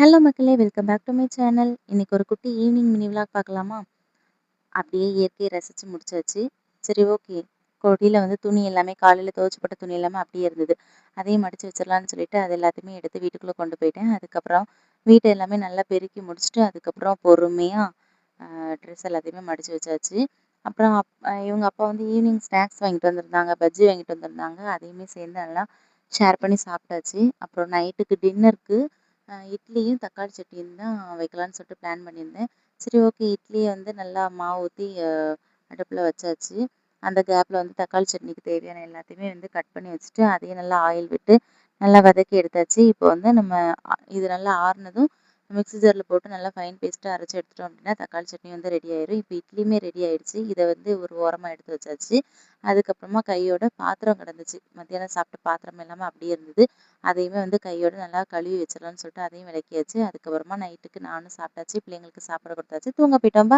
Hello மக்களே! Welcome back to my channel. இன்னைக்கு ஒரு குட்டி ஈவினிங் மினி விளாக் பார்க்கலாமா? அப்படியே இயற்கையை ரசிச்சு முடிச்சாச்சு. சரி, ஓகே. கொடியில வந்து துணி எல்லாமே காலையில துவைச்சு போட்ட துணி எல்லாமே அப்படியே இருந்தது. அதையும் மடிச்சு வச்சிடலான்னு சொல்லிட்டு அது எல்லாத்தையுமே எடுத்து வீட்டுக்குள்ள கொண்டு போயிட்டேன். அதுக்கப்புறம் வீட்டை எல்லாமே நல்லா பெருக்கி முடிச்சுட்டு, அதுக்கப்புறம் பொறுமையா ட்ரெஸ் எல்லாத்தையுமே மடிச்சு வச்சாச்சு. அப்புறம் இவங்க அப்பா வந்து ஈவினிங் ஸ்நாக்ஸ் வாங்கிட்டு வந்திருந்தாங்க. பஜ்ஜி வாங்கிட்டு வந்திருந்தாங்க. அதையுமே சேர்ந்து நல்லா ஷேர் பண்ணி சாப்பிட்டாச்சு. அப்புறம் நைட்டுக்கு டின்னருக்கு இட்லியும் தக்காளி சட்னியும் தான் வைக்கலான்னு சொல்லிட்டு பிளான் பண்ணியிருந்தேன். சரி, ஓகே. இட்லிய வந்து நல்லா மாவு ஊத்தி அடுப்புல வச்சாச்சு. அந்த கேப்ல வந்து தக்காளி சட்னிக்கு தேவையான எல்லாத்தையுமே வந்து கட் பண்ணி வச்சுட்டு, அதையும் நல்லா ஆயில் விட்டு நல்லா வதக்கி எடுத்தாச்சு. இப்போ வந்து நம்ம இது நல்லா ஆறுனதும் மிக்ஸி ஜார்ல போட்டு நல்லா ஃபைன் பேஸ்ட்டா அரைச்சு எடுத்துட்டோம் அப்படின்னா, தக்காளி சட்னி வந்து ரெடி ஆயிரும். இப்போ இட்லியுமே ரெடி ஆயிடுச்சு. இத வந்து ஒரு ஓரமா எடுத்து வச்சாச்சு. அதுக்கப்புறமா கையோட பாத்திரம் கிடந்துச்சு. மத்தியானம் சாப்பிட்ட பாத்திரம் எல்லாமே அப்படியே இருந்தது. அதையுமே வந்து கையோட நல்லா கழுவி வச்சிடலாம்னு சொல்லிட்டு அதையும் விளக்கியாச்சு. அதுக்கப்புறமா நைட்டுக்கு நானும் சாப்பிட்டாச்சு. பிள்ளைங்களுக்கு சாப்பிட கொடுத்தாச்சு. தூங்க போயிட்டோம்.